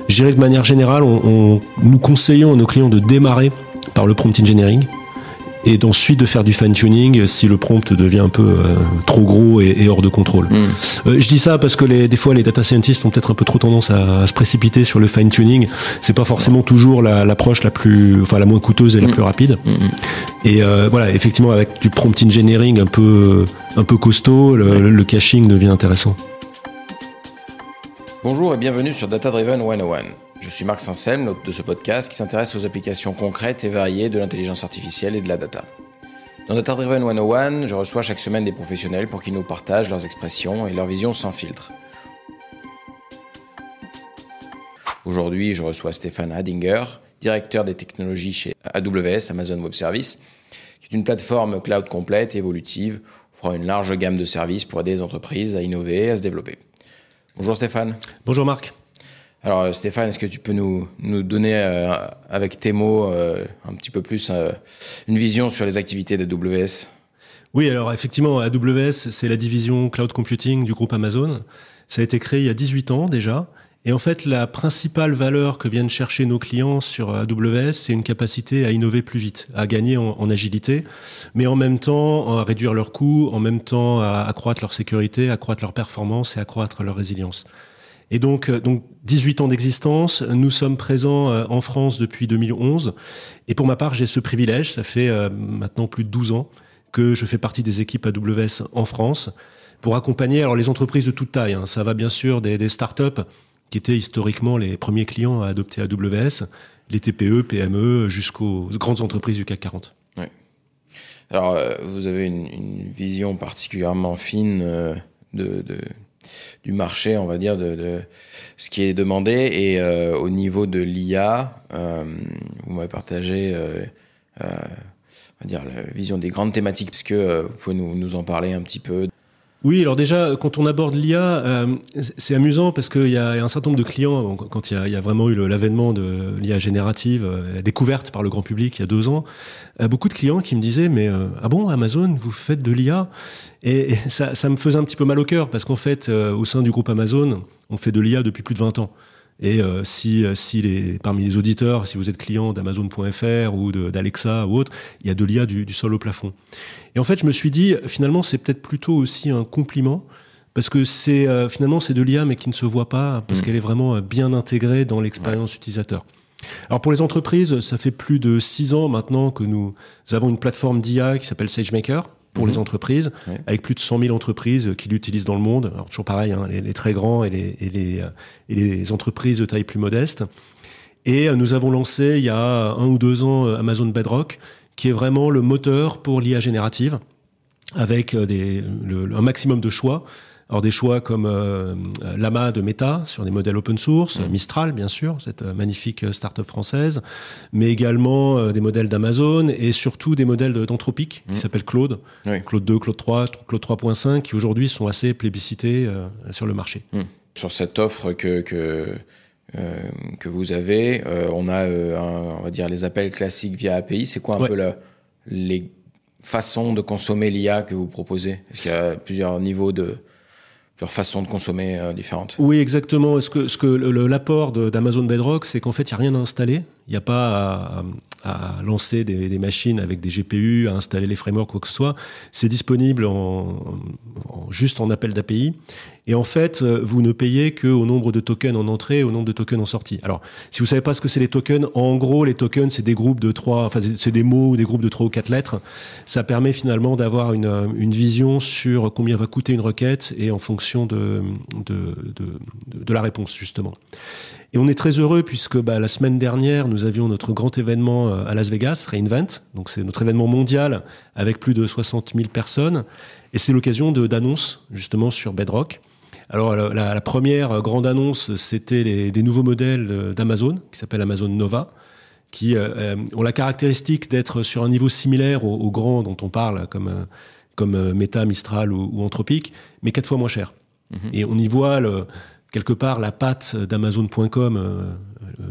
Je dirais que de manière générale, nous conseillons à nos clients de démarrer par le prompt engineering et d'ensuite de faire du fine-tuning si le prompt devient un peu trop gros et hors de contrôle. Je dis ça parce que des fois les data scientists ont peut-être un peu trop tendance à se précipiter sur le fine-tuning. C'est pas forcément toujours l'approche la moins coûteuse et la plus rapide. Et voilà, effectivement, avec du prompt engineering un peu costaud, le caching devient intéressant. Bonjour et bienvenue sur Data Driven 101. Je suis Marc Sanselme, l'hôte de ce podcast qui s'intéresse aux applications concrètes et variées de l'intelligence artificielle et de la data. Dans Data Driven 101, je reçois chaque semaine des professionnels pour qu'ils nous partagent leurs expressions et leur vision sans filtre. Aujourd'hui, je reçois Stéphane Hadinger, directeur des technologies chez AWS, Amazon Web Services, qui est une plateforme cloud complète et évolutive, offrant une large gamme de services pour aider les entreprises à innover et à se développer. Bonjour Stéphane. Bonjour Marc. Alors Stéphane, est-ce que tu peux nous donner avec tes mots un petit peu plus une vision sur les activités d'AWS ? Oui, alors effectivement, AWS, c'est la division cloud computing du groupe Amazon. Ça a été créé il y a 18 ans déjà. Et en fait, la principale valeur que viennent chercher nos clients sur AWS, c'est une capacité à innover plus vite, à gagner en agilité, mais en même temps à réduire leurs coûts, en même temps à accroître leur sécurité, accroître leur performance et accroître leur résilience. Et donc 18 ans d'existence, nous sommes présents en France depuis 2011. Et pour ma part, j'ai ce privilège, ça fait maintenant plus de 12 ans que je fais partie des équipes AWS en France pour accompagner les entreprises de toute taille. Ça va bien sûr des startups qui étaient historiquement les premiers clients à adopter AWS, les TPE, PME, jusqu'aux grandes entreprises du CAC 40. Oui. Alors, vous avez une vision particulièrement fine du marché, on va dire, de ce qui est demandé. Et au niveau de l'IA, vous m'avez partagé on va dire, la vision des grandes thématiques. Est-ce que vous pouvez nous en parler un petit peu ? Oui, alors déjà, quand on aborde l'IA, c'est amusant parce qu'il y a un certain nombre de clients, quand il y a vraiment eu l'avènement de l'IA générative, la découverte par le grand public il y a 2 ans, beaucoup de clients qui me disaient « Mais ah bon, Amazon, vous faites de l'IA ?» Et ça me faisait un petit peu mal au cœur parce qu'en fait, au sein du groupe Amazon, on fait de l'IA depuis plus de 20 ans. Et parmi les auditeurs, si vous êtes client d'Amazon.fr ou d'Alexa ou autre, il y a de l'IA du sol au plafond. Et en fait, je me suis dit, finalement, c'est peut-être plutôt aussi un compliment, parce que finalement, c'est de l'IA, mais qui ne se voit pas, parce qu'elle est vraiment bien intégrée dans l'expérience utilisateur. Alors pour les entreprises, ça fait plus de 6 ans maintenant que nous avons une plateforme d'IA qui s'appelle SageMaker, pour les entreprises, avec plus de 100 000 entreprises qui l'utilisent dans le monde. Alors toujours pareil, les très grands et les entreprises de taille plus modeste. Et nous avons lancé il y a 1 ou 2 ans Amazon Bedrock, qui est vraiment le moteur pour l'IA générative, avec un maximum de choix. Alors des choix comme Llama de Meta sur des modèles open source, Mistral bien sûr, cette magnifique start-up française, mais également des modèles d'Amazon et surtout des modèles d'Anthropic qui s'appellent Claude, Claude 2, Claude 3, Claude 3.5, qui aujourd'hui sont assez plébiscités sur le marché. Sur cette offre que vous avez, on a on va dire les appels classiques via API. C'est quoi un peu les façons de consommer l'IA que vous proposez ? Est-ce qu'il y a plusieurs niveaux leur façon de consommer différentes. Oui, exactement. L'apport d'Amazon Bedrock, c'est qu'en fait, il n'y a rien à installer. Il n'y a pas à lancer des machines avec des GPU, à installer les frameworks, quoi que ce soit. C'est disponible juste en appel d'API. Et en fait, vous ne payez qu'au nombre de tokens en entrée et au nombre de tokens en sortie. Alors, si vous ne savez pas ce que c'est les tokens, en gros, les tokens, c'est des groupes de 3, enfin, c'est des mots ou des groupes de 3 ou 4 lettres. Ça permet finalement d'avoir une vision sur combien va coûter une requête et en fonction de la réponse, justement. Et on est très heureux puisque la semaine dernière, nous avions notre grand événement à Las Vegas, re:Invent. Donc, c'est notre événement mondial avec plus de 60 000 personnes. Et c'est l'occasion d'annonces, justement, sur Bedrock. Alors, la première grande annonce, c'était des nouveaux modèles d'Amazon, qui s'appellent Amazon Nova, qui ont la caractéristique d'être sur un niveau similaire aux grands dont on parle, comme Meta, Mistral ou Anthropic, mais 4 fois moins cher. Et on y voit quelque part la patte d'Amazon.com,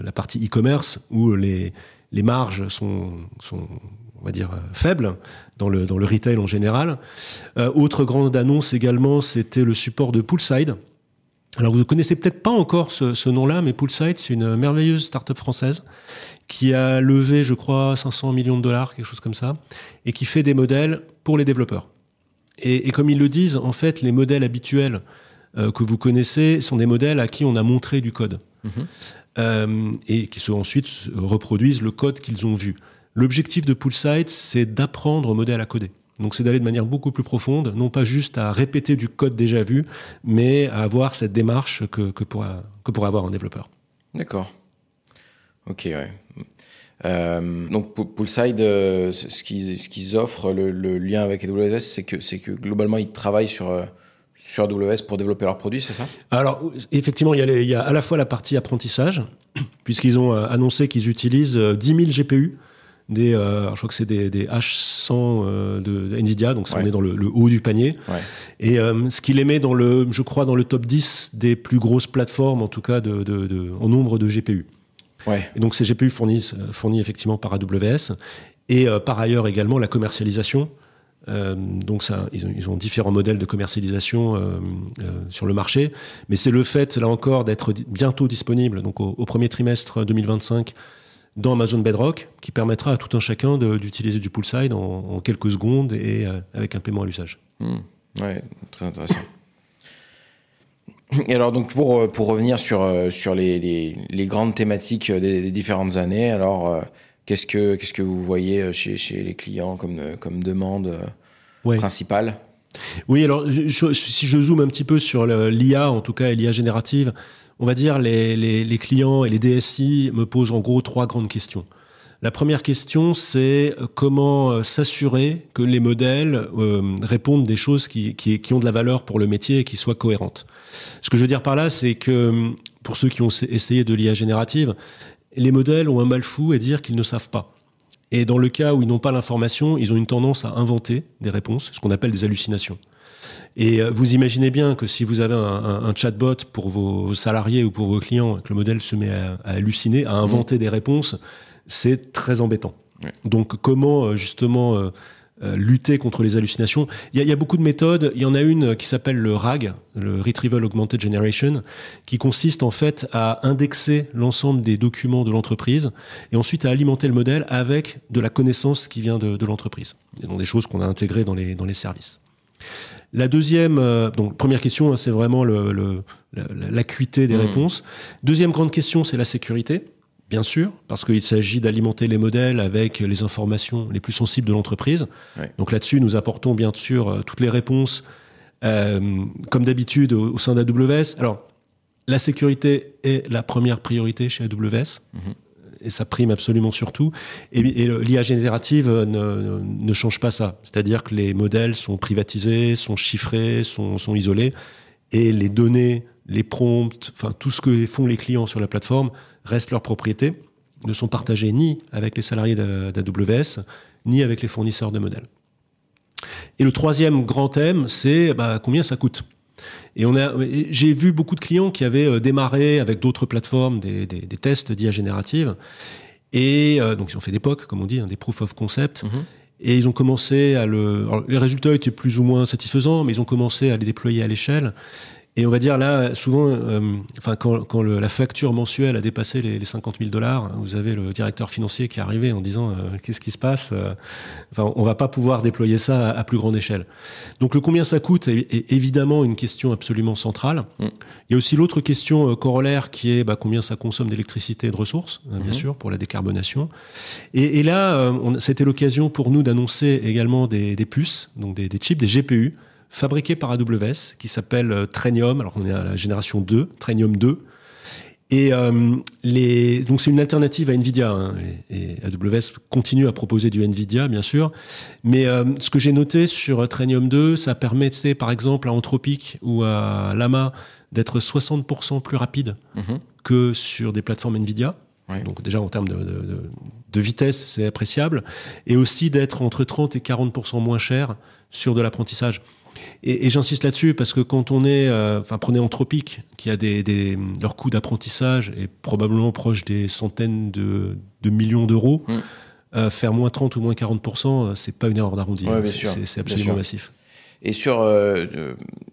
la partie e-commerce, où les marges sont on va dire, faibles dans le retail en général. Autre grande annonce également, c'était le support de Poolside. Alors, vous ne connaissez peut-être pas encore ce nom-là, mais Poolside, c'est une merveilleuse start-up française qui a levé, je crois, 500 millions de dollars, quelque chose comme ça, et qui fait des modèles pour les développeurs. Et comme ils le disent, en fait, les modèles habituels que vous connaissez sont des modèles à qui on a montré du code. Et qui ensuite reproduisent le code qu'ils ont vu. L'objectif de Poolside, c'est d'apprendre au modèle à coder. Donc c'est d'aller de manière beaucoup plus profonde, non pas juste à répéter du code déjà vu, mais à avoir cette démarche que pourrait avoir un développeur. D'accord. Ok, ouais. Donc Poolside, ce qu'ils offrent, le lien avec AWS, c'est que globalement ils travaillent sur AWS pour développer leurs produits, c'est ça? Alors effectivement, il y a à la fois la partie apprentissage, puisqu'ils ont annoncé qu'ils utilisent 10 000 GPU, je crois que c'est des H100 de NVIDIA, donc on est dans le haut du panier. Ouais. Et ce qui les met je crois, dans le top 10 des plus grosses plateformes, en tout cas en nombre de GPU. Ouais. Et donc ces GPU fournis effectivement par AWS. Et par ailleurs également la commercialisation. Donc ils ont différents modèles de commercialisation sur le marché. Mais c'est le fait, là encore, d'être bientôt disponible, donc au premier trimestre 2025, dans Amazon Bedrock, qui permettra à tout un chacun d'utiliser du Poolside en quelques secondes et avec un paiement à l'usage. Ouais, très intéressant. Et alors, donc, pour revenir sur les grandes thématiques des différentes années, alors, qu'est-ce que vous voyez chez les clients comme demande principale? Oui, alors, si je zoome un petit peu sur l'IA, en tout cas l'IA générative, on va dire les clients et les DSI me posent en gros 3 grandes questions. La première question, c'est comment s'assurer que les modèles répondent des choses qui ont de la valeur pour le métier et qui soient cohérentes. Ce que je veux dire par là, c'est que pour ceux qui ont essayé de l'IA générative, les modèles ont un mal fou à dire qu'ils ne savent pas. Et dans le cas où ils n'ont pas l'information, ils ont une tendance à inventer des réponses, ce qu'on appelle des hallucinations. Et vous imaginez bien que si vous avez un chatbot pour vos salariés ou pour vos clients, que le modèle se met à halluciner, à inventer des réponses, c'est très embêtant. Ouais. Donc comment justement lutter contre les hallucinations? Il y a beaucoup de méthodes. Il y en a une qui s'appelle le RAG, le Retrieval Augmented Generation, qui consiste en fait à indexer l'ensemble des documents de l'entreprise et ensuite à alimenter le modèle avec de la connaissance qui vient de l'entreprise. Et donc des choses qu'on a intégrées dans les services. La deuxième, donc première question, c'est vraiment l'acuité des réponses. Deuxième grande question, c'est la sécurité, bien sûr, parce qu'il s'agit d'alimenter les modèles avec les informations les plus sensibles de l'entreprise. Ouais. Donc là-dessus, nous apportons bien sûr toutes les réponses, comme d'habitude, au sein d'AWS. Alors, la sécurité est la première priorité chez AWS. Et ça prime absolument sur tout. Et l'IA générative ne change pas ça. C'est-à-dire que les modèles sont privatisés, sont chiffrés, sont isolés. Et les données, les prompts, enfin tout ce que font les clients sur la plateforme reste leur propriété, ne sont partagés ni avec les salariés d'AWS, ni avec les fournisseurs de modèles. Et le troisième grand thème, c'est combien ça coûte. Et j'ai vu beaucoup de clients qui avaient démarré avec d'autres plateformes des tests d'IA générative. Et donc, ils ont fait des POC, comme on dit, des proof of concept. Et ils ont commencé alors, les résultats étaient plus ou moins satisfaisants, mais ils ont commencé à les déployer à l'échelle. Et on va dire là, souvent, quand la facture mensuelle a dépassé les 50 000 $, vous avez le directeur financier qui est arrivé en disant qu'est-ce qui se passe? On va pas pouvoir déployer ça à plus grande échelle. Donc le combien ça coûte est évidemment une question absolument centrale. Il y a aussi l'autre question corollaire qui est combien ça consomme d'électricité et de ressources, bien sûr, pour la décarbonation. Et là, c'était l'occasion pour nous d'annoncer également des puces, donc des chips, des GPU, fabriqué par AWS, qui s'appelle Trainium. Alors, on est à la génération 2, Trainium 2. Et donc, c'est une alternative à NVIDIA. Et AWS continue à proposer du NVIDIA, bien sûr. Mais ce que j'ai noté sur Trainium 2, ça permettait, par exemple, à Anthropic ou à Llama d'être 60% plus rapide que sur des plateformes NVIDIA. Ouais. Donc, déjà, en termes de vitesse, c'est appréciable. Et aussi d'être entre 30 et 40% moins cher sur de l'apprentissage. Et j'insiste là-dessus parce que quand on est, prenez Anthropic, qui a leur coût d'apprentissage est probablement proche des centaines de millions d'euros, faire moins 30 ou moins 40%, c'est pas une erreur d'arrondir. Ouais, c'est absolument massif. Et sur,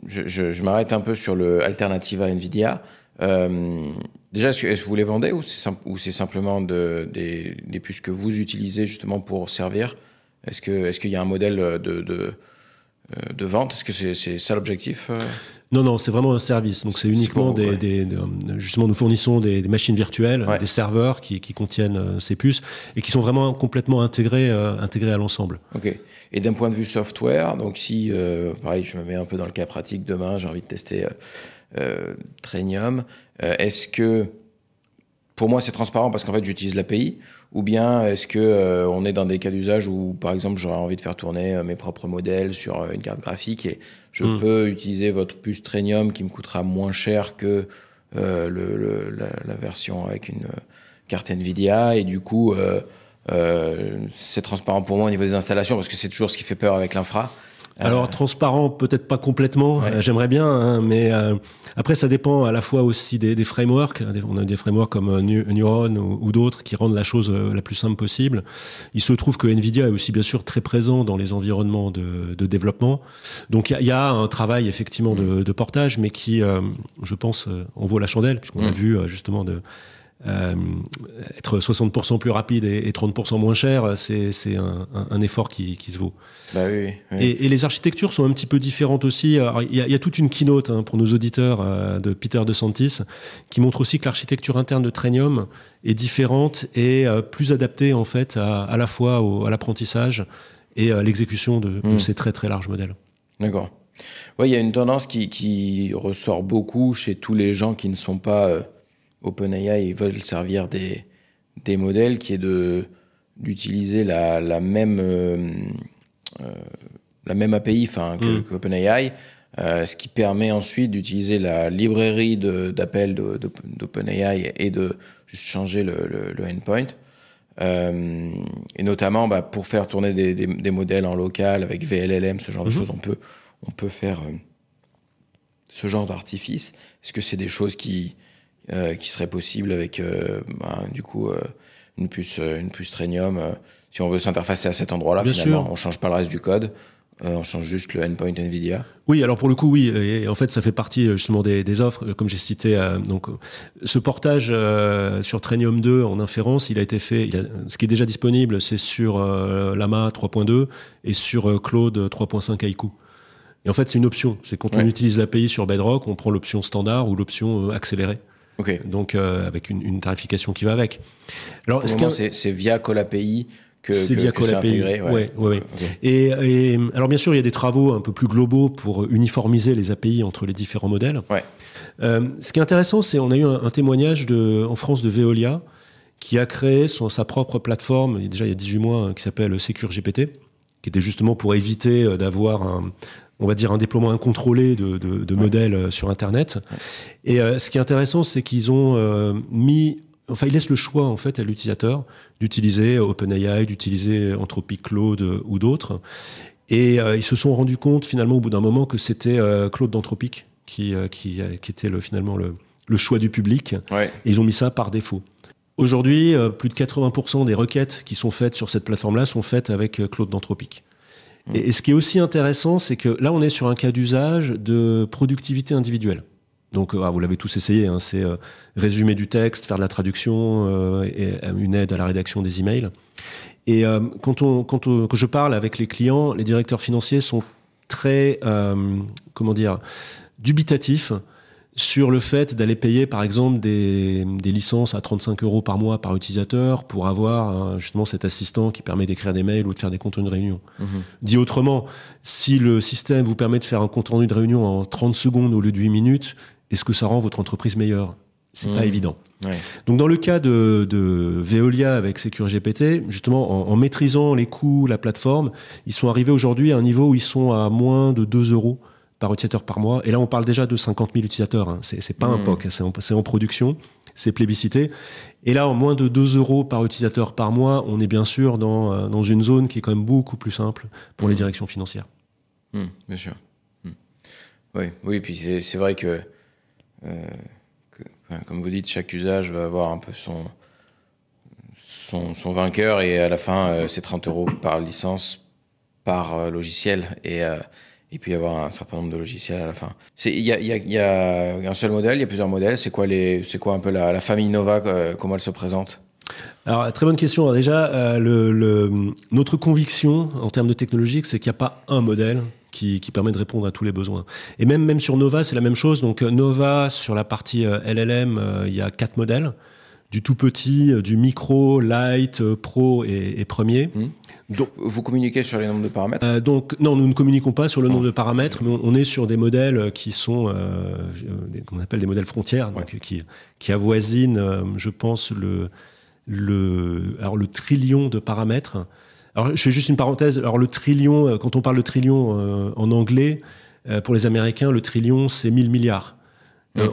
je m'arrête un peu sur le Alternativa NVIDIA. Déjà, est-ce que vous les vendez ou c'est simplement des puces que vous utilisez justement pour servir? Est-ce qu'il y a un modèle de vente? Est-ce que c'est ça l'objectif? Non, c'est vraiment un service. Donc c'est uniquement justement, nous fournissons des machines virtuelles, des serveurs qui contiennent ces puces et qui sont vraiment complètement intégrés à l'ensemble. Ok. Et d'un point de vue software, donc si, pareil, je me mets un peu dans le cas pratique, demain j'ai envie de tester Trainium, est-ce que pour moi c'est transparent parce qu'en fait j'utilise l'API, ou bien est-ce que on est dans des cas d'usage où par exemple j'aurais envie de faire tourner mes propres modèles sur une carte graphique et je peux utiliser votre puce Trainium qui me coûtera moins cher que la version avec une carte Nvidia, et du coup c'est transparent pour moi au niveau des installations, parce que c'est toujours ce qui fait peur avec l'infra. Alors transparent, peut-être pas complètement, j'aimerais bien, hein, mais après ça dépend à la fois aussi des frameworks. On a des frameworks comme Neuron ou d'autres qui rendent la chose la plus simple possible. Il se trouve que Nvidia est aussi bien sûr très présent dans les environnements de développement. Donc il y a un travail effectivement de portage, mais qui, je pense, en vaut la chandelle, puisqu'on a vu justement être 60% plus rapide et 30% moins cher, c'est un effort qui se vaut. Bah oui. Et les architectures sont un petit peu différentes aussi. Il y a toute une keynote pour nos auditeurs de Peter DeSantis qui montre aussi que l'architecture interne de Trainium est différente et plus adaptée en fait à la fois à l'apprentissage et à l'exécution de ces très très larges modèles. D'accord. Ouais, il y a une tendance qui ressort beaucoup chez tous les gens qui ne sont pas OpenAI et veulent servir des modèles, qui est d'utiliser la même API que OpenAI, ce qui permet ensuite d'utiliser la librairie d'appels d'OpenAI et de juste changer le endpoint. Et notamment pour faire tourner des modèles en local avec VLLM, ce genre de choses, on peut faire ce genre d'artifice. Est-ce que c'est des choses qui seraient possibles avec du coup une puce Trainium, si on veut s'interfacer à cet endroit-là? Bien finalement, sûr. On change pas le reste du code, on change juste le endpoint NVIDIA. Oui, alors pour le coup, oui. Et en fait, ça fait partie justement des offres, comme j'ai cité. Donc, ce portage sur Trainium 2 en inférence, il a été fait. Ce qui est déjà disponible, c'est sur Llama 3.2 et sur Claude 3.5 Haiku. Et en fait, c'est une option. C'est quand on utilise l'API sur Bedrock, on prend l'option standard ou l'option accélérée. Okay. Donc, avec une tarification qui va avec. Alors, c'est via Call API que c'est intégré. Ouais. Okay. Et alors, bien sûr, il y a des travaux un peu plus globaux pour uniformiser les API entre les différents modèles. Ouais. Ce qui est intéressant, c'est on a eu un témoignage en France de Veolia qui a créé sa propre plateforme, déjà il y a 18 mois, qui s'appelle SecureGPT, qui était justement pour éviter d'avoir on va dire un déploiement incontrôlé de modèles sur Internet. Et ce qui est intéressant, c'est qu'ils ont ils laissent le choix en fait à l'utilisateur d'utiliser OpenAI, d'utiliser Anthropic Claude ou d'autres. Et ils se sont rendus compte finalement au bout d'un moment que c'était Claude d'Anthropic qui était finalement le choix du public. Ouais. Et ils ont mis ça par défaut. Aujourd'hui, plus de 80% des requêtes qui sont faites sur cette plateforme-là sont faites avec Claude d'Anthropic. Et ce qui est aussi intéressant, c'est que là, on est sur un cas d'usage de productivité individuelle. Donc, vous l'avez tous essayé, hein, c'est résumer du texte, faire de la traduction et une aide à la rédaction des emails. Et quand je parle avec les clients, les directeurs financiers sont très, dubitatifs sur le fait d'aller payer, par exemple, des licences à 35 € par mois par utilisateur pour avoir justement cet assistant qui permet d'écrire des mails ou de faire des comptes rendus de réunion. Dit autrement, si le système vous permet de faire un compte rendu de réunion en 30 secondes au lieu de 8 minutes, est-ce que ça rend votre entreprise meilleure? C'est pas évident. Ouais. Donc dans le cas de Veolia avec SecureGPT, justement en maîtrisant les coûts, la plateforme, ils sont arrivés aujourd'hui à un niveau où ils sont à moins de 2 € par utilisateur par mois. Et là, on parle déjà de 50 000 utilisateurs. Hein. C'est pas un POC, c'est en production, c'est plébiscité. Et là, en moins de 2 € par utilisateur par mois, on est bien sûr dans une zone qui est quand même beaucoup plus simple pour les directions financières. Bien sûr. Oui, puis c'est vrai que comme vous dites, chaque usage va avoir un peu son vainqueur, et à la fin, c'est 30 € par licence, par logiciel. Et il peut y avoir un certain nombre de logiciels à la fin. Il y a un seul modèle, il y a plusieurs modèles. C'est quoi un peu la famille Nova, comment elle se présente? Alors, très bonne question. Alors, déjà, notre conviction en termes de technologique, c'est qu'il n'y a pas un modèle qui permet de répondre à tous les besoins. Et même sur Nova, c'est la même chose. Donc, Nova, sur la partie LLM, il y a 4 modèles. Du tout petit, du micro, light, pro et premier. Donc, vous communiquez sur les nombres de paramètres? Donc, non, nous ne communiquons pas sur le nombre de paramètres, mais on est sur des modèles qui sont, qu'on appelle des modèles frontières, donc, qui avoisinent, je pense, alors le trillion de paramètres. Alors, je fais juste une parenthèse. Alors, le trillion, quand on parle de trillion en anglais, pour les Américains, le trillion, c'est 1000 milliards.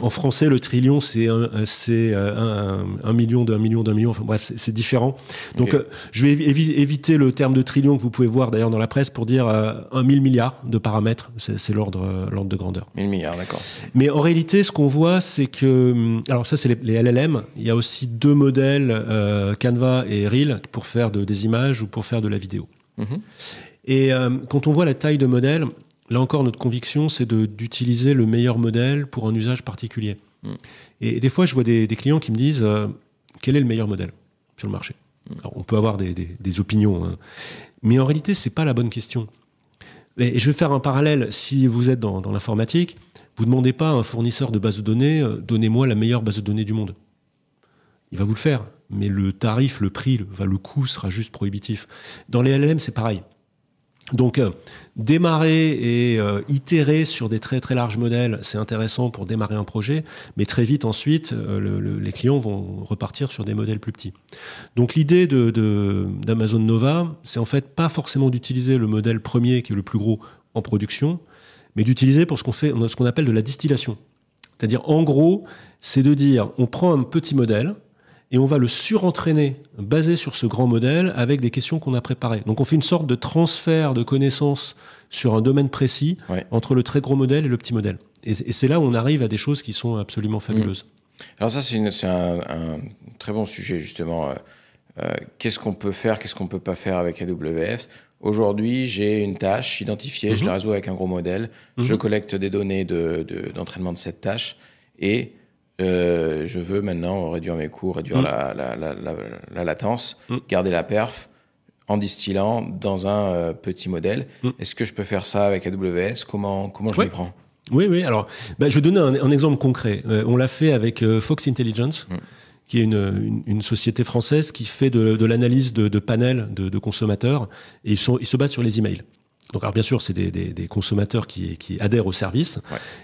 En français, le trillion, c'est un million d'un million d'un million. Enfin bref, c'est différent. Donc, je vais éviter le terme de trillion que vous pouvez voir d'ailleurs dans la presse pour dire 1000 milliards de paramètres. C'est l'ordre de grandeur. 1000 milliards, d'accord. Mais en réalité, ce qu'on voit, c'est que... Alors ça, c'est les LLM. Il y a aussi 2 modèles, Canva et Reel, pour faire des images ou pour faire de la vidéo. Et quand on voit la taille de modèle... Là encore, notre conviction, c'est d'utiliser le meilleur modèle pour un usage particulier. Et des fois, je vois des clients qui me disent quel est le meilleur modèle sur le marché. Alors, on peut avoir des opinions, hein. Mais en réalité, c'est pas la bonne question. Et je vais faire un parallèle. Si vous êtes dans l'informatique, vous ne demandez pas à un fournisseur de base de données donnez-moi la meilleure base de données du monde. Il va vous le faire, mais le tarif, le prix, le coût sera juste prohibitif. Dans les LLM, c'est pareil. Donc, démarrer et itérer sur des très très larges modèles, c'est intéressant pour démarrer un projet, mais très vite ensuite, les clients vont repartir sur des modèles plus petits. Donc, l'idée d'Amazon Nova, c'est en fait pas forcément d'utiliser le modèle premier qui est le plus gros en production, mais d'utiliser pour ce qu'on appelle de la distillation. C'est-à-dire, en gros, c'est de dire, on prend un petit modèle, et on va le surentraîner, basé sur ce grand modèle, avec des questions qu'on a préparées. Donc on fait une sorte de transfert de connaissances sur un domaine précis entre le très gros modèle et le petit modèle. Et c'est là où on arrive à des choses qui sont absolument fabuleuses. Alors ça, c'est un très bon sujet, justement. Qu'est-ce qu'on peut faire, qu'est-ce qu'on ne peut pas faire avec AWS? Aujourd'hui, j'ai une tâche identifiée, je la résous avec un gros modèle, je collecte des données d'entraînement de cette tâche, et... je veux maintenant réduire mes coûts, réduire la latence, garder la perf en distillant dans un petit modèle. Est-ce que je peux faire ça avec AWS? Comment je m'y prends? Oui. Alors, je vais donner un exemple concret. On l'a fait avec Fox Intelligence, qui est une société française qui fait de l'analyse de panels de consommateurs. Et ils se basent sur les emails. Donc, alors bien sûr, c'est des consommateurs qui adhèrent au service.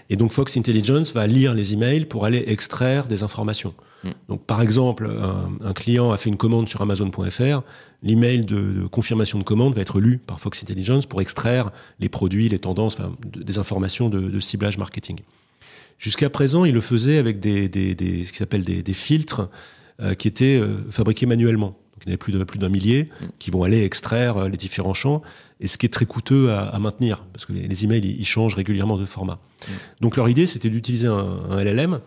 Et donc, Fox Intelligence va lire les emails pour aller extraire des informations. Donc, par exemple, un client a fait une commande sur Amazon.fr. L'email de confirmation de commande va être lu par Fox Intelligence pour extraire les produits, les tendances, des informations de ciblage marketing. Jusqu'à présent, il le faisait avec ce qui s'appelle des filtres qui étaient fabriqués manuellement. Donc, il y en avait plus d'un millier qui vont aller extraire les différents champs, et ce qui est très coûteux à maintenir, parce que les emails, ils changent régulièrement de format. Donc leur idée, c'était d'utiliser un LLM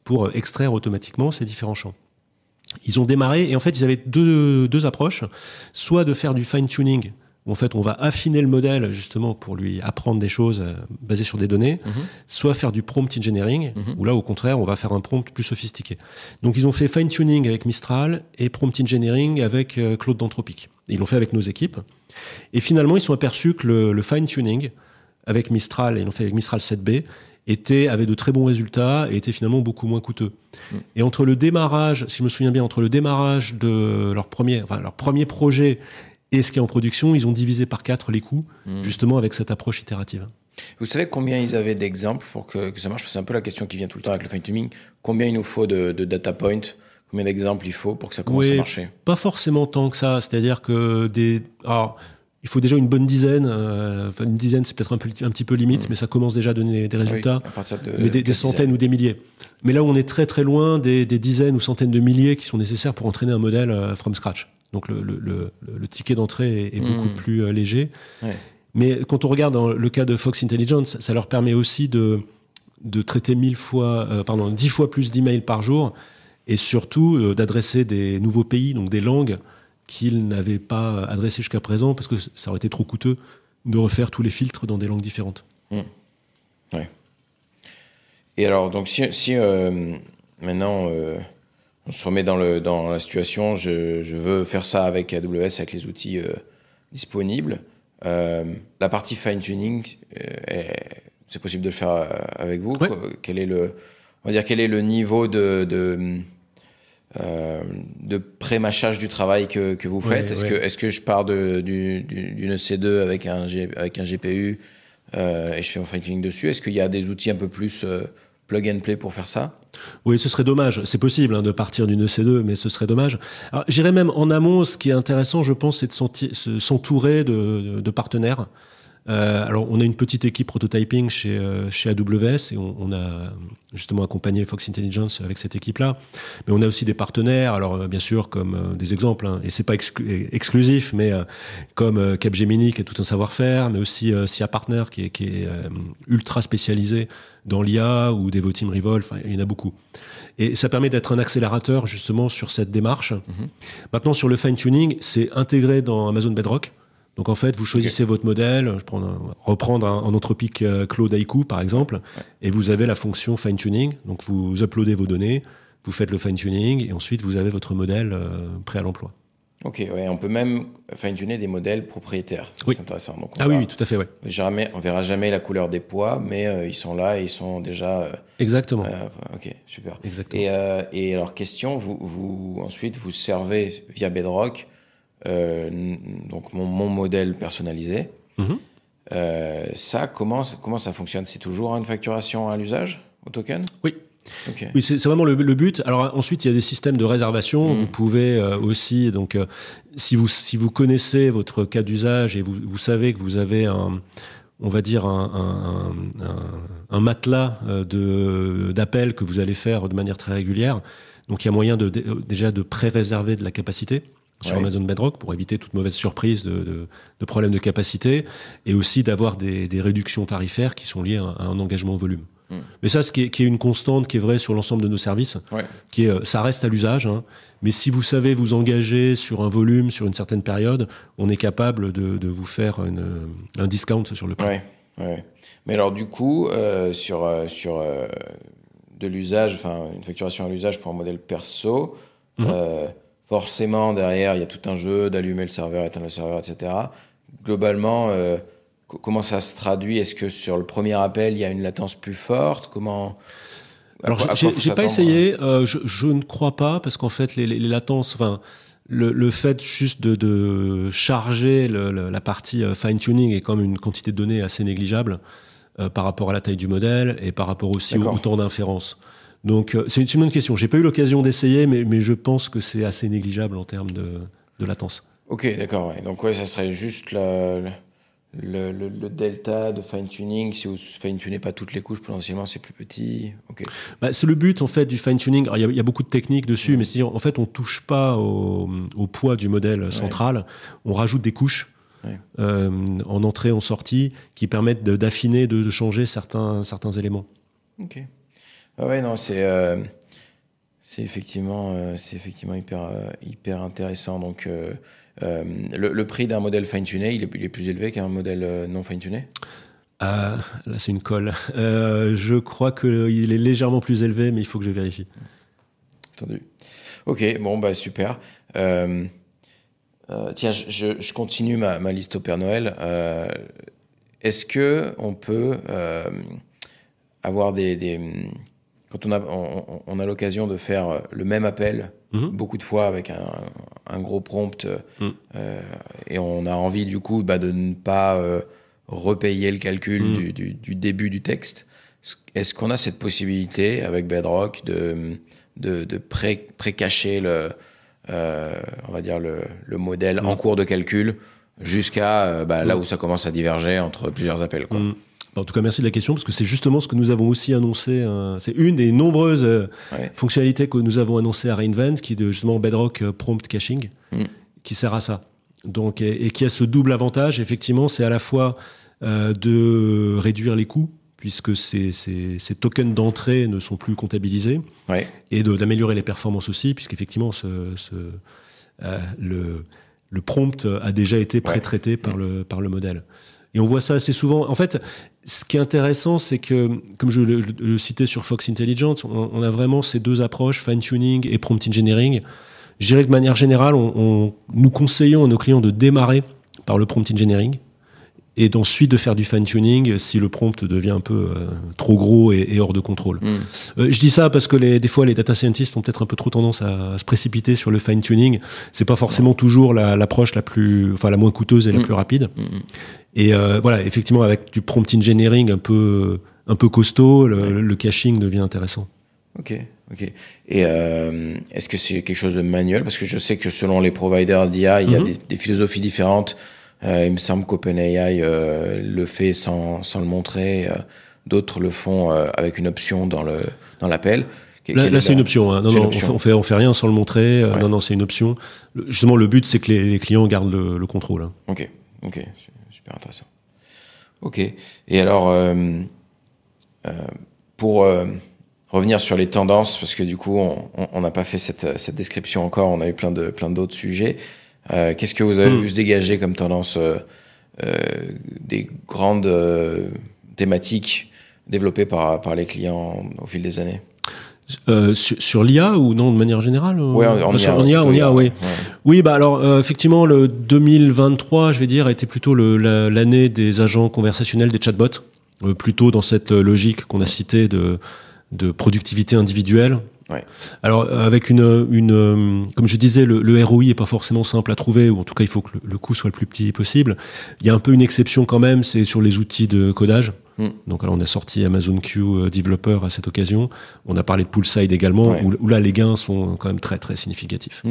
pour extraire automatiquement ces différents champs. Ils ont démarré, et en fait, ils avaient deux approches, soit de faire du fine-tuning, où en fait, on va affiner le modèle, justement, pour lui apprendre des choses basées sur des données, soit faire du prompt engineering, où là, au contraire, on va faire un prompt plus sophistiqué. Donc, ils ont fait fine-tuning avec Mistral et prompt engineering avec Claude d'Anthropic. Ils l'ont fait avec nos équipes. Et finalement, ils sont aperçus que le fine-tuning avec Mistral, et ils l'ont fait avec Mistral 7B, avait de très bons résultats et était finalement beaucoup moins coûteux. Et entre le démarrage, si je me souviens bien, entre le démarrage de leur premier projet et ce qui est en production, ils ont divisé par 4 les coûts, justement avec cette approche itérative. Vous savez combien ils avaient d'exemples pour que ça marche? C'est un peu la question qui vient tout le temps avec le fine-tuning. Combien il nous faut de data points? Combien d'exemples il faut pour que ça commence à marcher? Pas forcément tant que ça. C'est-à-dire que il faut déjà une bonne dizaine. Une dizaine, c'est peut-être un petit peu limite, mais ça commence déjà à donner des résultats. Oui, à partir mais des centaines ou des milliers. Mais là où on est très très loin des dizaines ou centaines de milliers qui sont nécessaires pour entraîner un modèle from scratch. Donc le ticket d'entrée est beaucoup plus léger. Ouais. Mais quand on regarde dans le cas de Fox Intelligence, ça leur permet aussi de traiter 10 fois plus d'emails par jour, et surtout d'adresser des nouveaux pays, donc des langues qu'ils n'avaient pas adressées jusqu'à présent, parce que ça aurait été trop coûteux de refaire tous les filtres dans des langues différentes. Ouais. Et alors, donc, si maintenant on se remet dans la situation, je veux faire ça avec AWS, avec les outils disponibles. La partie fine-tuning, c'est possible de le faire avec vous. Ouais. Quel est le niveau de pré-mâchage du travail que vous faites? Est-ce que je pars d'une EC2 avec un GPU et je fais un fine-tuning dessus? Est-ce qu'il y a des outils un peu plus plug and play pour faire ça? Oui, ce serait dommage. C'est possible de partir d'une EC2, mais ce serait dommage. Alors, j'irais même en amont, ce qui est intéressant, je pense, c'est de s'entourer de partenaires. Alors, on a une petite équipe prototyping chez AWS et on a justement accompagné Fox Intelligence avec cette équipe-là. Mais on a aussi des partenaires, alors bien sûr, comme des exemples, et c'est pas exclusif, mais comme Capgemini qui a tout un savoir-faire, mais aussi SIA Partner qui est ultra spécialisé dans l'IA ou Devoteam Revolve, il y en a beaucoup. Et ça permet d'être un accélérateur justement sur cette démarche. Maintenant, sur le fine-tuning, c'est intégré dans Amazon Bedrock. Donc en fait, vous choisissez votre modèle, reprendre un Anthropic Claude Haiku par exemple, et vous avez la fonction fine-tuning. Donc vous uploadez vos données, vous faites le fine-tuning, et ensuite vous avez votre modèle prêt à l'emploi. Ok, ouais, on peut même fine-tuner des modèles propriétaires. Oui. C'est intéressant. Donc oui, tout à fait, ouais. On verra jamais la couleur des poids, mais ils sont là et ils sont déjà... Exactement. Ok, super. Exactement. Et alors, question, ensuite, vous servez via Bedrock donc mon modèle personnalisé. Ça, comment ça fonctionne? C'est toujours une facturation à l'usage, au token? Oui. Okay. Oui, c'est vraiment le but. Alors ensuite, il y a des systèmes de réservation. Vous pouvez aussi, donc, si vous connaissez votre cas d'usage et vous savez que vous avez on va dire un matelas d'appels que vous allez faire de manière très régulière. Donc il y a moyen déjà de pré-réserver de la capacité sur Amazon Bedrock pour éviter toute mauvaise surprise de problèmes de capacité et aussi d'avoir des réductions tarifaires qui sont liées à un engagement en volume. Mais ça, qui est une constante qui est vraie sur l'ensemble de nos services, ça reste à l'usage, mais si vous savez vous engager sur un volume, sur une certaine période, on est capable de vous faire un discount sur le prix. Ouais. Mais alors du coup, sur de l'usage, enfin une facturation à l'usage pour un modèle perso, forcément derrière il y a tout un jeu d'allumer le serveur, éteindre le serveur, etc. Globalement, comment ça se traduit? Est-ce que sur le premier appel, il y a une latence plus forte? Comment... Alors, j'ai pas essayé. Je ne crois pas, parce qu'en fait, les latences, enfin, le fait juste de charger la partie fine-tuning est comme une quantité de données assez négligeable par rapport à la taille du modèle et par rapport aussi au temps d'inférence. Donc, c'est une bonne question. J'ai pas eu l'occasion d'essayer, mais je pense que c'est assez négligeable en termes de latence. Ok, d'accord. Ouais. Donc, ça serait juste le delta de fine-tuning. Si vous fine-tunez pas toutes les couches, potentiellement, c'est plus petit. Okay. C'est le but, en fait, du fine-tuning. Il y a beaucoup de techniques dessus, mais en fait, on touche pas au poids du modèle central. On rajoute des couches en entrée, en sortie, qui permettent d'affiner, de changer certains éléments. Ok. Non, c'est effectivement hyper intéressant. Donc, le prix d'un modèle fine-tuné, il est plus élevé qu'un modèle non fine-tuné? Là, c'est une colle. Je crois qu'il est légèrement plus élevé, mais il faut que je vérifie. Entendu. Ok, bon, super. Tiens, je continue ma liste au Père Noël. Est-ce qu'on peut avoir quand on a l'occasion de faire le même appel beaucoup de fois avec un gros prompt et on a envie du coup de ne pas repayer le calcul du début du texte, est-ce qu'on a cette possibilité avec Bedrock de pré-cacher on va dire le modèle en cours de calcul jusqu'à là où ça commence à diverger entre plusieurs appels, quoi. En tout cas, merci de la question, parce que c'est justement ce que nous avons aussi annoncé. C'est une des nombreuses fonctionnalités que nous avons annoncées à re:Invent, qui est justement Bedrock Prompt Caching, qui sert à ça. Donc, et qui a ce double avantage, effectivement, c'est à la fois de réduire les coûts, puisque ces tokens d'entrée ne sont plus comptabilisés, et d'améliorer les performances aussi, puisqu'effectivement, le prompt a déjà été pré-traité par le modèle. Et on voit ça assez souvent. En fait, ce qui est intéressant, c'est que, comme je le citais sur Fox Intelligence, on a vraiment ces deux approches, fine-tuning et prompt engineering. Je dirais que de manière générale, nous conseillons à nos clients de démarrer par le prompt engineering et d'ensuite de faire du fine-tuning si le prompt devient un peu trop gros et hors de contrôle. Je dis ça parce que des fois, les data scientists ont peut-être un peu trop tendance à se précipiter sur le fine-tuning. C'est pas forcément toujours l'approche la moins coûteuse et la plus rapide. Et voilà, effectivement, avec du prompt engineering un peu costaud, le caching devient intéressant. Ok. Et est-ce que c'est quelque chose de manuel? Parce que je sais que selon les providers d'IA, il y a des philosophies différentes. Il me semble qu'OpenAI le fait sans le montrer. D'autres le font avec une option dans l'appel. Là, c'est une option. Hein. Non, on fait rien sans le montrer. Ouais. Non, c'est une option. Justement, le but, c'est que les clients gardent le contrôle. Hein. Ok, super intéressant. Ok. Et alors, pour revenir sur les tendances, parce que du coup, on n'a pas fait cette description encore. On a eu plein d'autres sujets. Qu'est-ce que vous avez vu se dégager comme tendance des grandes thématiques développées par les clients au fil des années? Sur l'IA ou non de manière générale? Oui, en IA, oui. Oui, alors effectivement, le 2023, je vais dire, a été plutôt l'année des agents conversationnels, des chatbots, plutôt dans cette logique qu'on a citée de productivité individuelle. Ouais. Alors avec comme je disais, le ROI est pas forcément simple à trouver, ou en tout cas il faut que le coût soit le plus petit possible. Il y a un peu une exception quand même, c'est sur les outils de codage. Donc alors on a sorti Amazon Q Developer à cette occasion. On a parlé de Poolside également, où là les gains sont quand même très très significatifs.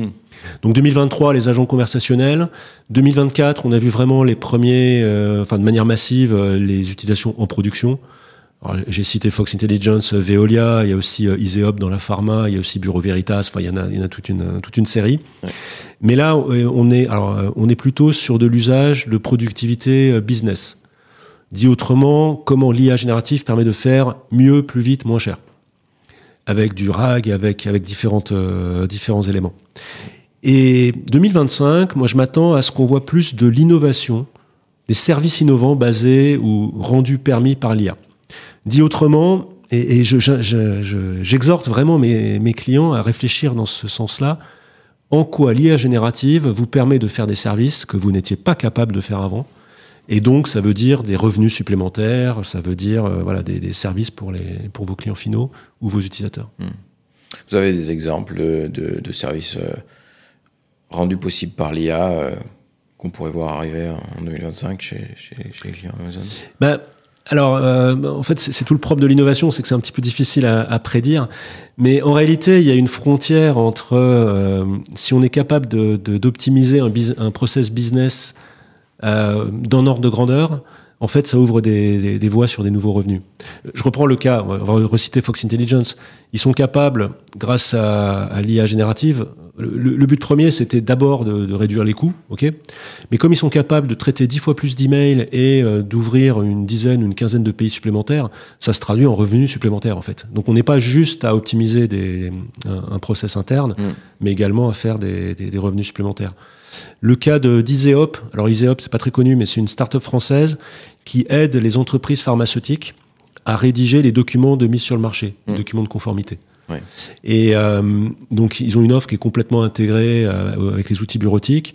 Donc 2023 les agents conversationnels. 2024 on a vu vraiment les premiers, de manière massive, les utilisations en production. Alors, j'ai cité Fox Intelligence, Veolia, il y a aussi Iseop dans la pharma, il y a aussi Bureau Veritas, il y en a toute une série. Ouais. Mais là, on est plutôt sur de l'usage de productivité business. Dit autrement, comment l'IA générative permet de faire mieux, plus vite, moins cher. Avec du RAG, avec différents éléments. Et 2025, moi je m'attends à ce qu'on voit plus de l'innovation, des services innovants basés ou rendus permis par l'IA. Dit autrement, et j'exhorte vraiment mes clients à réfléchir dans ce sens-là, en quoi l'IA générative vous permet de faire des services que vous n'étiez pas capable de faire avant. Et donc, ça veut dire des revenus supplémentaires, ça veut dire des services pour vos clients finaux ou vos utilisateurs. Vous avez des exemples de services rendus possibles par l'IA qu'on pourrait voir arriver en 2025 chez les clients Amazon? Alors, en fait, c'est tout le propre de l'innovation, c'est que c'est un petit peu difficile à prédire. Mais en réalité, il y a une frontière entre si on est capable d'optimiser un process business d'un ordre de grandeur, en fait, ça ouvre des voies sur des nouveaux revenus. Je reprends le cas, on va reciter Fox Intelligence. Ils sont capables, grâce à l'IA générative, le but premier, c'était d'abord de réduire les coûts, ok. Mais comme ils sont capables de traiter 10 fois plus d'emails et d'ouvrir une quinzaine de pays supplémentaires, ça se traduit en revenus supplémentaires, en fait. Donc, on n'est pas juste à optimiser un process interne, mais également à faire des revenus supplémentaires. Le cas d'Iseop, alors Iseop, c'est pas très connu, mais c'est une start-up française qui aide les entreprises pharmaceutiques à rédiger les documents de mise sur le marché, les documents de conformité. Ouais. Et donc, ils ont une offre qui est complètement intégrée avec les outils bureautiques.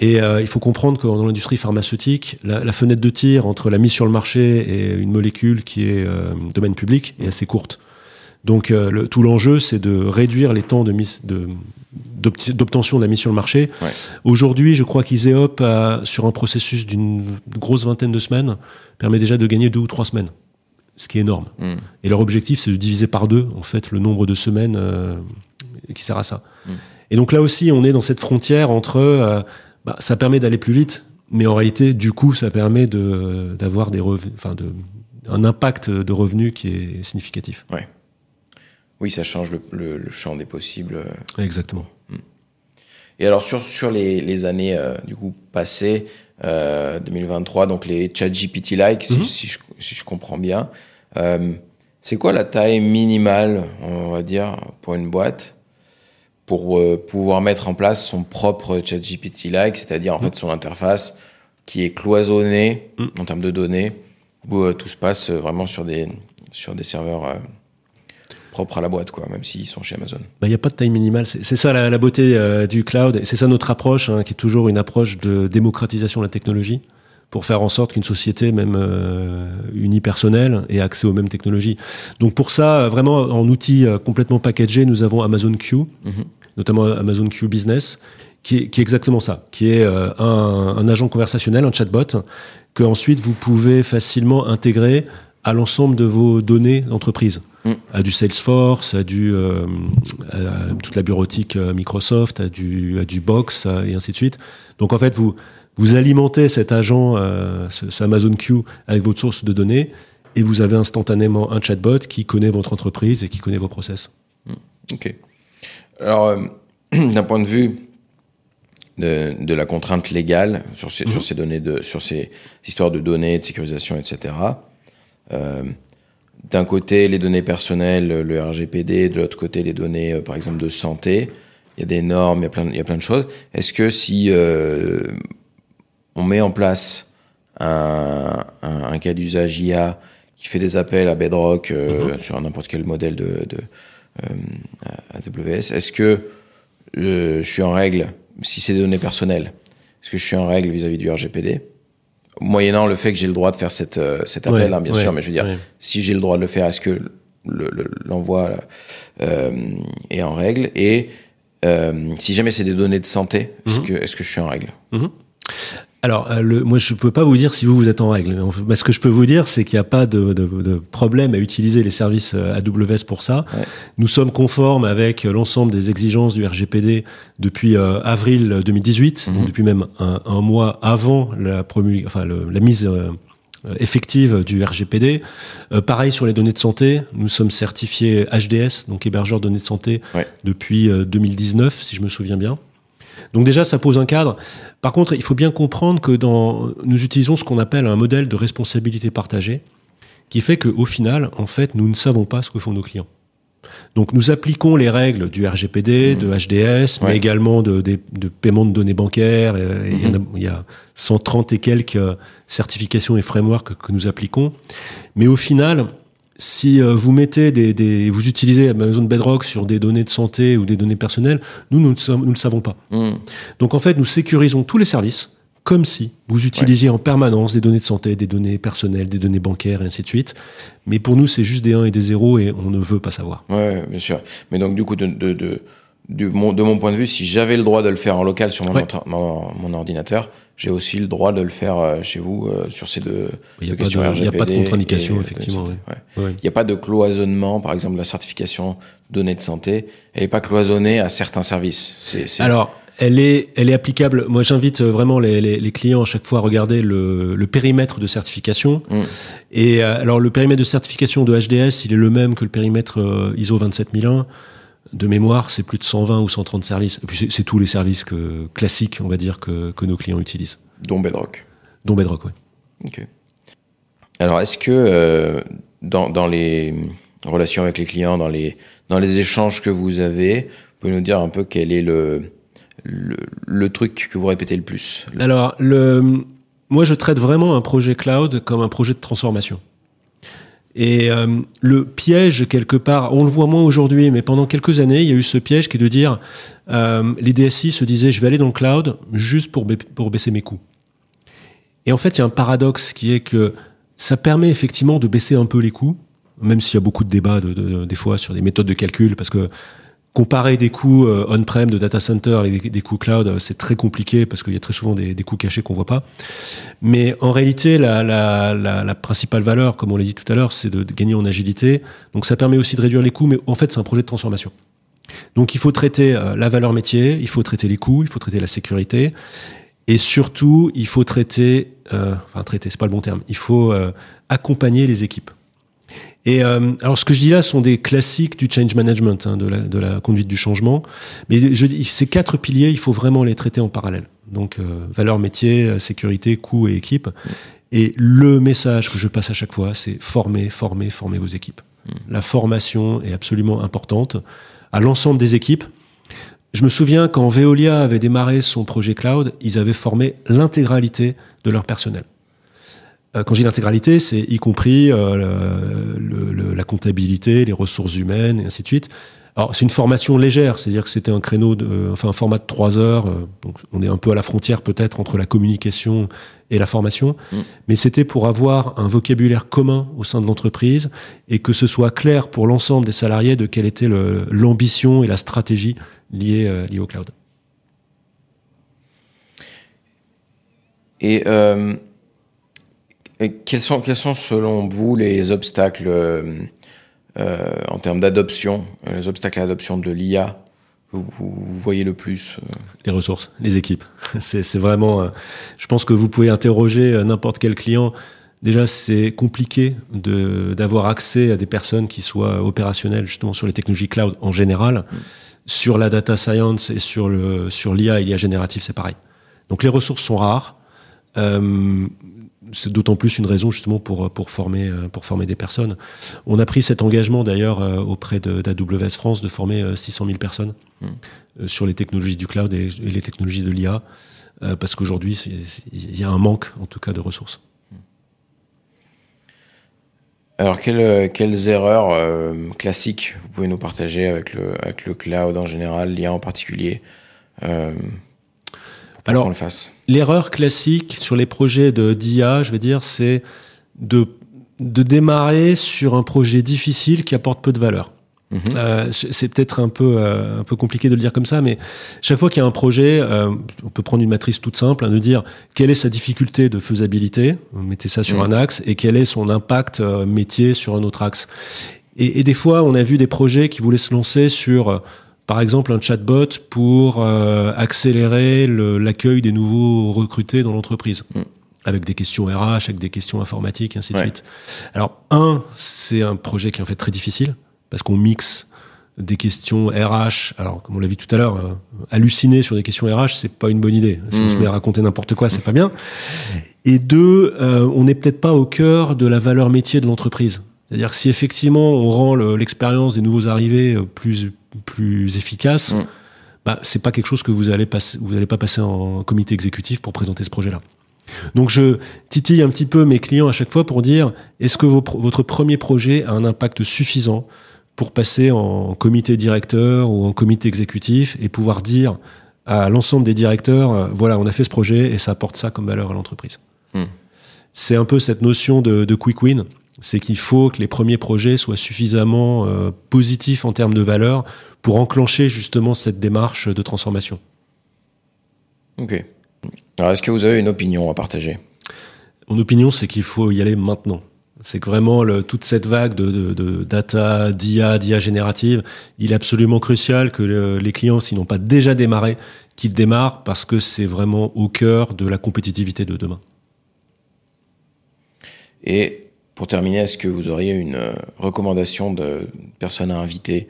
Et il faut comprendre que dans l'industrie pharmaceutique, la fenêtre de tir entre la mise sur le marché et une molécule qui est domaine public est assez courte. Donc, tout l'enjeu, c'est de réduire les temps d'obtention de la mise sur le marché. Ouais. Aujourd'hui, je crois qu'Iseop, sur un processus d'une grosse vingtaine de semaines, permet déjà de gagner 2 ou 3 semaines. Ce qui est énorme. Et leur objectif, c'est de diviser par 2, en fait, le nombre de semaines qui sert à ça. Et donc là aussi, on est dans cette frontière entre... ça permet d'aller plus vite, mais en réalité, du coup, ça permet d'avoir un impact de revenus qui est significatif. Ouais. Oui, ça change le champ des possibles. Exactement. Et alors, sur les années du coup passées, 2023, donc les ChatGPT-like, si je comprends bien, c'est quoi la taille minimale, on va dire, pour une boîte pour pouvoir mettre en place son propre ChatGPT-like, c'est-à-dire en fait son interface qui est cloisonné en termes de données, où tout se passe vraiment sur des serveurs propres à la boîte, quoi, même s'ils sont chez Amazon. Il n'y a pas de taille minimale. C'est ça la beauté du cloud. C'est ça notre approche, qui est toujours une approche de démocratisation de la technologie, pour faire en sorte qu'une société, même unipersonnelle, ait accès aux mêmes technologies. Donc pour ça, vraiment, en outils complètement packagés, nous avons Amazon Q, notamment Amazon Q Business, qui est exactement ça, qui est un agent conversationnel, un chatbot, que ensuite vous pouvez facilement intégrer à l'ensemble de vos données d'entreprise, à du Salesforce, à toute la bureautique Microsoft, à du Box, et ainsi de suite. Donc en fait, vous alimentez cet agent, ce Amazon Q, avec votre source de données, et vous avez instantanément un chatbot qui connaît votre entreprise et qui connaît vos process. Ok. Alors, d'un point de vue de la contrainte légale sur ces données, sur ces histoires de données, de sécurisation, etc. D'un côté, les données personnelles, le RGPD, de l'autre côté, les données, par exemple, de santé. Il y a des normes, il y a plein de choses. Est-ce que si on met en place un cas d'usage IA qui fait des appels à Bedrock sur n'importe quel modèle de AWS, est-ce que je suis en règle, si c'est des données personnelles, est-ce que je suis en règle vis-à-vis du RGPD, moyennant le fait que j'ai le droit de faire cet appel, bien sûr, mais je veux dire, si j'ai le droit de le faire, est-ce que l'envoi est en règle, et si jamais c'est des données de santé, est-ce que je suis en règle? Alors, moi, je ne peux pas vous dire si vous êtes en règle. Mais ce que je peux vous dire, c'est qu'il n'y a pas de problème à utiliser les services AWS pour ça. Ouais. Nous sommes conformes avec l'ensemble des exigences du RGPD depuis avril 2018, donc depuis même un mois avant la mise effective du RGPD. Pareil sur les données de santé, nous sommes certifiés HDS, donc hébergeurs de données de santé, depuis 2019, si je me souviens bien. Donc déjà, ça pose un cadre. Par contre, il faut bien comprendre que nous utilisons ce qu'on appelle un modèle de responsabilité partagée, qui fait qu'au final, en fait, nous ne savons pas ce que font nos clients. Donc nous appliquons les règles du RGPD, de HDS, mais également de paiement de données bancaires. Il y a 130 et quelques certifications et frameworks que nous appliquons. Mais au final, si vous mettez vous utilisez Amazon Bedrock sur des données de santé ou des données personnelles, nous ne le savons pas. Donc en fait, nous sécurisons tous les services comme si vous utilisiez en permanence des données de santé, des données personnelles, des données bancaires et ainsi de suite. Mais pour nous, c'est juste des 1 et des 0 et on ne veut pas savoir. Oui, bien sûr. Mais donc du coup, de mon point de vue, si j'avais le droit de le faire en local sur mon ordinateur, j'ai aussi le droit de le faire chez vous sur ces deux questions RGPD. Il n'y a pas de contre-indication, effectivement. Il n'y a pas de cloisonnement, par exemple, la certification données de santé, elle n'est pas cloisonnée à certains services. Alors, elle est applicable. Moi, j'invite vraiment les clients à chaque fois à regarder le périmètre de certification. Et alors, le périmètre de certification de HDS, il est le même que le périmètre ISO 27001. De mémoire, c'est plus de 120 ou 130 services. Et puis c'est tous les services classiques, on va dire, que nos clients utilisent. Dont Bedrock. Dont Bedrock, oui. Ok. Alors, est-ce que dans les relations avec les clients, dans les échanges que vous avez, vous pouvez nous dire un peu quel est le truc que vous répétez le plus? Alors, moi, je traite vraiment un projet cloud comme un projet de transformation. Et le piège, quelque part, on le voit moins aujourd'hui, mais pendant quelques années, il y a eu ce piège qui est de dire les DSI se disaient, je vais aller dans le cloud juste pour baisser mes coûts. Et en fait, il y a un paradoxe qui est que ça permet effectivement de baisser un peu les coûts, même s'il y a beaucoup de débats des fois sur des méthodes de calcul, parce que comparer des coûts on-prem de data center avec des coûts cloud, c'est très compliqué parce qu'il y a très souvent des coûts cachés qu'on voit pas. Mais en réalité, la principale valeur, comme on l'a dit tout à l'heure, c'est de gagner en agilité. Donc ça permet aussi de réduire les coûts, mais en fait, c'est un projet de transformation. Donc il faut traiter la valeur métier, il faut traiter les coûts, il faut traiter la sécurité. Et surtout, il faut traiter, c'est pas le bon terme, il faut accompagner les équipes. Et alors, ce que je dis là sont des classiques du change management, de la conduite du changement. Mais je dis, ces 4 piliers, il faut vraiment les traiter en parallèle. Donc, valeur métier, sécurité, coût et équipe. Et le message que je passe à chaque fois, c'est former vos équipes. La formation est absolument importante à l'ensemble des équipes. Je me souviens quand Veolia avait démarré son projet cloud, ils avaient formé l'intégralité de leur personnel. Quand je dis l'intégralité, c'est y compris la comptabilité, les ressources humaines, et ainsi de suite. Alors, c'est une formation légère, c'est-à-dire que c'était un un format de 3 heures. Donc, on est un peu à la frontière peut-être entre la communication et la formation. Mais c'était pour avoir un vocabulaire commun au sein de l'entreprise et que ce soit clair pour l'ensemble des salariés de quelle était l'ambition et la stratégie liée au cloud. Et quels sont selon vous les obstacles en termes d'adoption, les obstacles à l'adoption de l'IA que vous voyez le plus? Les ressources, les équipes. C'est vraiment... je pense que vous pouvez interroger n'importe quel client. Déjà, c'est compliqué d'avoir accès à des personnes qui soient opérationnelles justement sur les technologies cloud en général. Sur la data science et sur l'IA générative, c'est pareil. Donc les ressources sont rares. C'est d'autant plus une raison justement pour former des personnes. On a pris cet engagement d'ailleurs auprès d'AWS France de former 600 000 personnes sur les technologies du cloud et les technologies de l'IA parce qu'aujourd'hui il y a un manque en tout cas de ressources. Alors quelles erreurs classiques vous pouvez nous partager avec le cloud en général, l'IA en particulier Alors, l'erreur classique sur les projets d'IA, je vais dire, c'est de démarrer sur un projet difficile qui apporte peu de valeur. C'est peut-être un peu compliqué de le dire comme ça, mais chaque fois qu'il y a un projet, on peut prendre une matrice toute simple, de dire quelle est sa difficulté de faisabilité, mettez ça sur un axe, et quel est son impact métier sur un autre axe. Et des fois, on a vu des projets qui voulaient se lancer sur... Par exemple, un chatbot pour accélérer l'accueil des nouveaux recrutés dans l'entreprise, avec des questions RH, avec des questions informatiques, ainsi de suite. Alors, c'est un projet qui est en fait très difficile, parce qu'on mixe des questions RH. Alors, comme on l'a vu tout à l'heure, halluciner sur des questions RH, c'est pas une bonne idée. Si on se met à raconter n'importe quoi, c'est pas bien. Et 2, on n'est peut-être pas au cœur de la valeur métier de l'entreprise. C'est-à-dire que si effectivement on rend l'expérience des nouveaux arrivés plus efficace, c'est pas quelque chose que vous allez pas passer en comité exécutif pour présenter ce projet-là. Donc je titille un petit peu mes clients à chaque fois pour dire est-ce que votre premier projet a un impact suffisant pour passer en comité directeur ou en comité exécutif et pouvoir dire à l'ensemble des directeurs voilà, on a fait ce projet et ça apporte ça comme valeur à l'entreprise. C'est un peu cette notion de quick win. C'est qu'il faut que les premiers projets soient suffisamment positifs en termes de valeur pour enclencher justement cette démarche de transformation. Ok. Alors, est-ce que vous avez une opinion à partager? Mon opinion, c'est qu'il faut y aller maintenant. C'est que vraiment, toute cette vague de data, d'IA générative, il est absolument crucial que les clients, s'ils n'ont pas déjà démarré, qu'ils démarrent parce que c'est vraiment au cœur de la compétitivité de demain. Et pour terminer, est-ce que vous auriez une recommandation de personnes à inviter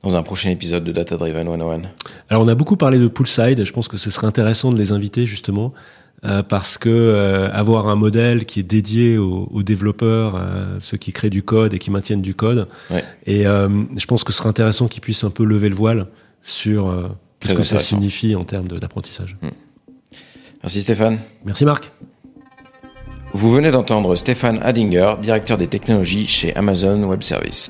dans un prochain épisode de Data Driven 101? Alors, on a beaucoup parlé de Poolside. Je pense que ce serait intéressant de les inviter, justement, parce que avoir un modèle qui est dédié aux développeurs, ceux qui créent du code et qui maintiennent du code. Et je pense que ce serait intéressant qu'ils puissent un peu lever le voile sur ce que ça signifie en termes d'apprentissage. Merci Stéphane. Merci Marc. Vous venez d'entendre Stéphane Hadinger, directeur des technologies chez Amazon Web Services.